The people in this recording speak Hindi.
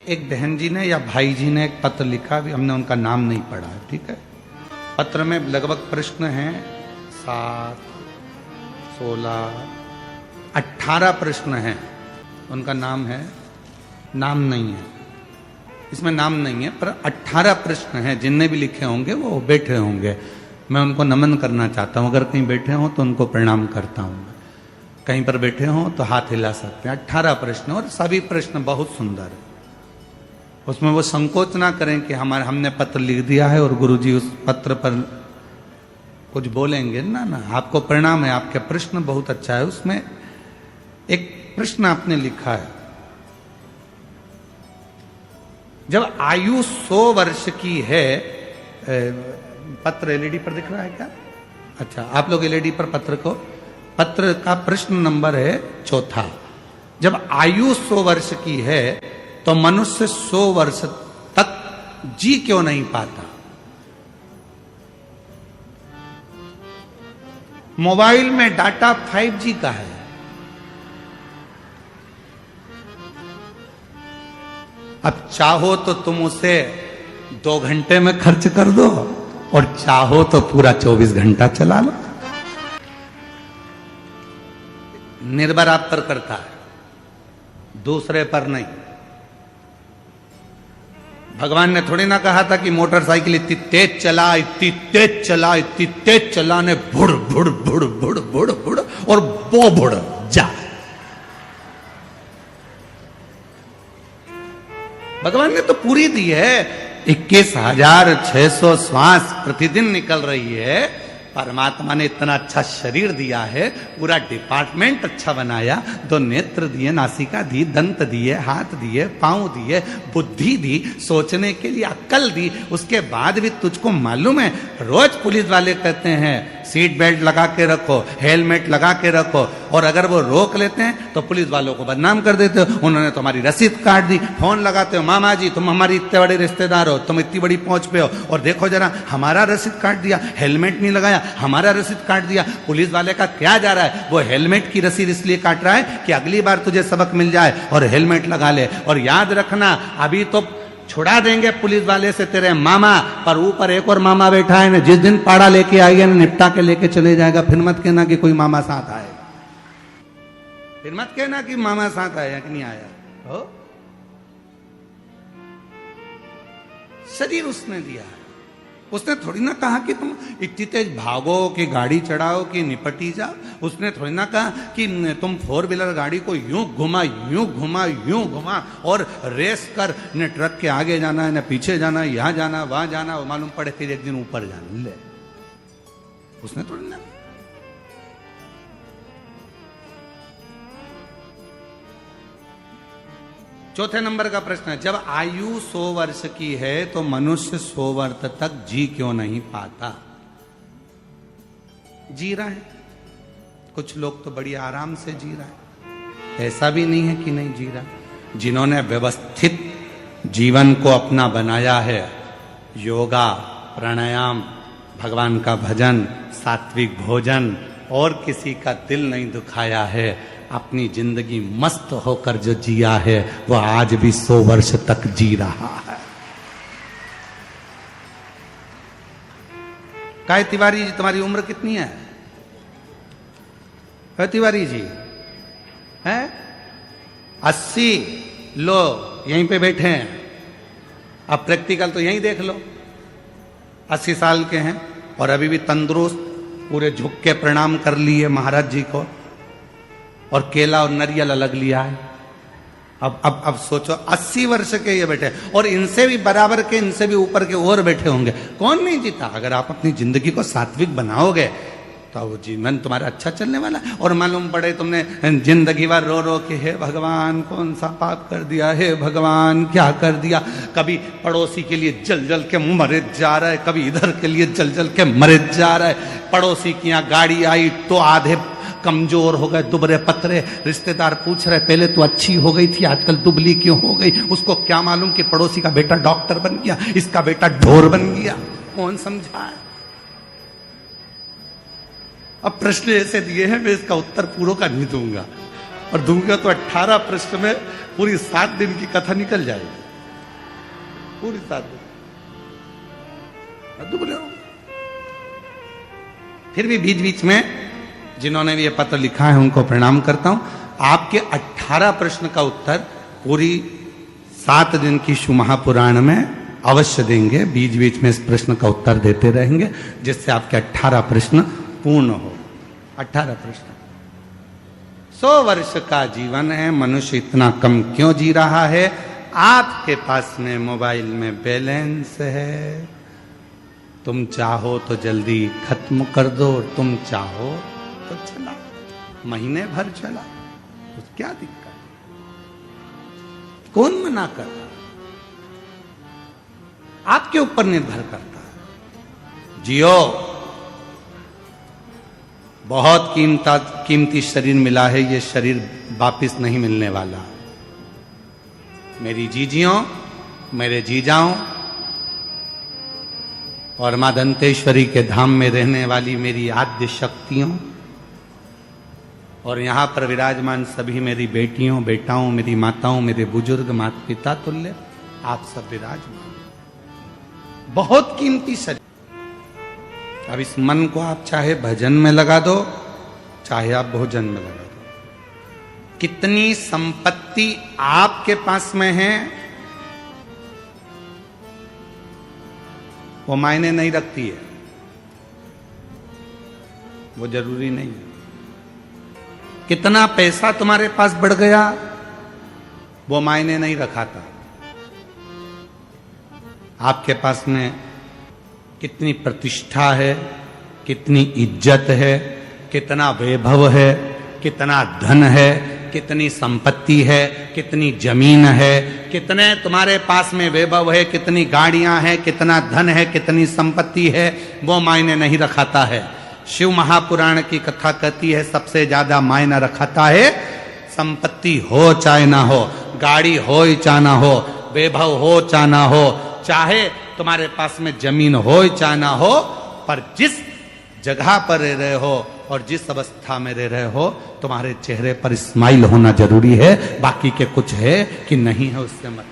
एक बहन जी ने या भाई जी ने एक पत्र लिखा, भी हमने उनका नाम नहीं पढ़ा है, ठीक है। पत्र में लगभग प्रश्न हैं 7, 16, 18 प्रश्न हैं। उनका नाम है, नाम नहीं है इसमें, नाम नहीं है, पर 18 प्रश्न हैं। जिनने भी लिखे होंगे वो बैठे होंगे। मैं उनको नमन करना चाहता हूँ। अगर कहीं बैठे हों तो उनको प्रणाम करता हूँ। कहीं पर बैठे हों तो हाथ हिला सकते हैं। 18 प्रश्न, और सभी प्रश्न बहुत सुंदर है। उसमें वो संकोच ना करें कि हमने पत्र लिख दिया है और गुरुजी उस पत्र पर कुछ बोलेंगे। ना ना, आपको प्रणाम है, आपके प्रश्न बहुत अच्छा है। उसमें एक प्रश्न आपने लिखा है, जब आयु 100 वर्ष की है, पत्र एलईडी पर दिख रहा है क्या? अच्छा, आप लोग एलईडी पर पत्र का प्रश्न नंबर है 4। जब आयु 100 वर्ष की है तो मनुष्य 100 वर्ष तक जी क्यों नहीं पाता? मोबाइल में डाटा 5G का है। अब चाहो तो तुम उसे 2 घंटे में खर्च कर दो, और चाहो तो पूरा 24 घंटा चला लो। निर्भर आप पर करता है, दूसरे पर नहीं। भगवान ने थोड़ी ना कहा था कि मोटरसाइकिल इतनी तेज चला, इतनी तेज चला, इतनी तेज चलाने बुड़ बुड़ बुड़ बुड़ बुड़ बुड़ और वो बुड़ जा। भगवान ने तो पूरी दी है। 21,600 श्वास प्रतिदिन निकल रही है। परमात्मा ने इतना अच्छा शरीर दिया है, पूरा डिपार्टमेंट अच्छा बनाया। 2 नेत्र दिए, नासिका दी, दंत दिए, हाथ दिए, पांव दिए, बुद्धि दी, सोचने के लिए अक्ल दी। उसके बाद भी तुझको मालूम है, रोज पुलिस वाले कहते हैं सीट बेल्ट लगा के रखो, हेलमेट लगा के रखो, और अगर वो रोक लेते हैं तो पुलिस वालों को बदनाम कर देते हो। उन्होंने तुम्हारी रसीद काट दी। फोन लगाते हो, मामा जी तुम हमारी इतने बड़े रिश्तेदार हो, तुम इतनी बड़ी पहुंच पे हो, और देखो जरा हमारा रसीद काट दिया, हेलमेट नहीं लगाया, हमारा रसीद काट दिया। पुलिस वाले का क्या जा रहा है? वो हेलमेट की रसीद इसलिए काट रहा है कि अगली बार तुझे सबक मिल जाए और हेलमेट लगा ले। और याद रखना, अभी तो छुड़ा देंगे पुलिस वाले से तेरे मामा, पर ऊपर एक और मामा बैठा है ना, जिस दिन पाड़ा लेके आएगा ना, निपटा के लेके चले जाएगा। फिर मत कहना कि कोई मामा साथ आएगा, फिर मत कहना कि मामा साथ आया कि नहीं आया हो। शरीर उसने दिया है। उसने थोड़ी ना कहा कि तुम इतनी तेज भागो, कि गाड़ी चढ़ाओ, कि निपटी जाओ। उसने थोड़ी ना कहा कि तुम 4 व्हीलर गाड़ी को यूं घुमा, यूं घुमा, यूं घुमा, और रेस कर, न ट्रक के आगे जाना है, न पीछे जाना है, यहां जाना, वहां जाना, मालूम पड़े फिर एक दिन ऊपर जाना। ले, उसने थोड़ी ना। चौथे नंबर का प्रश्न है, जब आयु 100 वर्ष की है तो मनुष्य 100 वर्ष तक जी क्यों नहीं पाता? जी रहा है, कुछ लोग तो बड़ी आराम से जी रहा है, ऐसा भी नहीं है कि नहीं जी रहा। जिन्होंने व्यवस्थित जीवन को अपना बनाया है, योगा, प्राणायाम, भगवान का भजन, सात्विक भोजन, और किसी का दिल नहीं दुखाया है, अपनी जिंदगी मस्त होकर जो जिया है, वह आज भी 100 वर्ष तक जी रहा है। काय तिवारी जी, तुम्हारी उम्र कितनी है? तिवारी जी है 80। लो, यहीं पे बैठे हैं। अब प्रैक्टिकल तो यहीं देख लो। 80 साल के हैं और अभी भी तंदुरुस्त, पूरे झुक के प्रणाम कर लिए महाराज जी को, और केला और नारियल अलग लिया है। अब सोचो 80 वर्ष के ये बैठे, और इनसे भी बराबर के, इनसे भी ऊपर के और बैठे होंगे। कौन नहीं जीता? अगर आप अपनी जिंदगी को सात्विक बनाओगे तो वो जीवन तुम्हारा अच्छा चलने वाला है। और मालूम पड़े तुमने जिंदगी भर रो रो के, हे भगवान कौन सा पाप कर दिया, हे भगवान क्या कर दिया। कभी पड़ोसी के लिए जल जल के मरे जा रहा है, कभी इधर के लिए जल जल के मरे जा रहा है। पड़ोसी की यहाँ गाड़ी आई तो आधे कमजोर हो गए, दुबरे पतरे। रिश्तेदार पूछ रहे, पहले तो अच्छी हो गई थी, आजकल दुबली क्यों हो गई? उसको क्या मालूम कि पड़ोसी का बेटा डॉक्टर बन गया, इसका बेटा ढोर बन गया। कौन समझाए? अब प्रश्न ऐसे दिए हैं, मैं इसका उत्तर पूरा का नहीं दूंगा, और दूंगा तो 18 प्रश्न में पूरी 7 दिन की कथा निकल जाएगी। पूरी साधु बोले हो। फिर भी बीच बीच में जिन्होंने भी ये पत्र लिखा है उनको प्रणाम करता हूं। आपके 18 प्रश्न का उत्तर पूरी 7 दिन की शिव महापुराण में अवश्य देंगे। बीच बीच में इस प्रश्न का उत्तर देते रहेंगे जिससे आपके 18 प्रश्न पूर्ण हो। 18 प्रश्न। 100 वर्ष का जीवन है, मनुष्य इतना कम क्यों जी रहा है? आपके पास में मोबाइल में बैलेंस है, तुम चाहो तो जल्दी खत्म कर दो, तुम चाहो तो चला, महीने भर चला, तो क्या दिक्कत? कौन मना कर रहा? आपके ऊपर निर्भर करता है। जियो, बहुत कीमती शरीर मिला है, ये शरीर वापिस नहीं मिलने वाला। मेरी जीजियों, मेरे जीजाओं और मां दंतेश्वरी के धाम में रहने वाली मेरी आद्य शक्तियों और यहां पर विराजमान सभी मेरी बेटियों, बेटाओं, मेरी माताओं, मेरे बुजुर्ग, माता पिता तुल्य आप सब विराजमान। बहुत कीमती शरीर। अब इस मन को आप चाहे भजन में लगा दो, चाहे आप भोजन में लगा दो। कितनी संपत्ति आपके पास में है वो मायने नहीं रखती है, वो जरूरी नहीं है। कितना पैसा तुम्हारे पास बढ़ गया वो मायने नहीं रखाता। आपके पास में कितनी प्रतिष्ठा है, कितनी इज्जत है, कितना वैभव है, कितना धन है, कितनी संपत्ति है, कितनी जमीन है, कितने तुम्हारे पास में वैभव है, कितनी गाड़ियां हैं, कितना धन है, कितनी संपत्ति है, वो मायने नहीं रखाता है। शिव महापुराण की कथा कहती है सबसे ज्यादा मायना रखाता है संपत्ति हो चाहे ना हो, गाड़ी हो चाहे ना हो, वैभव हो चाहे ना हो, चाहे तुम्हारे पास में जमीन हो चाहे ना हो, पर जिस जगह पर रह रहे हो और जिस अवस्था में रह रहे हो तुम्हारे चेहरे पर स्माइल होना जरूरी है। बाकी के कुछ है कि नहीं है उससे मतलब।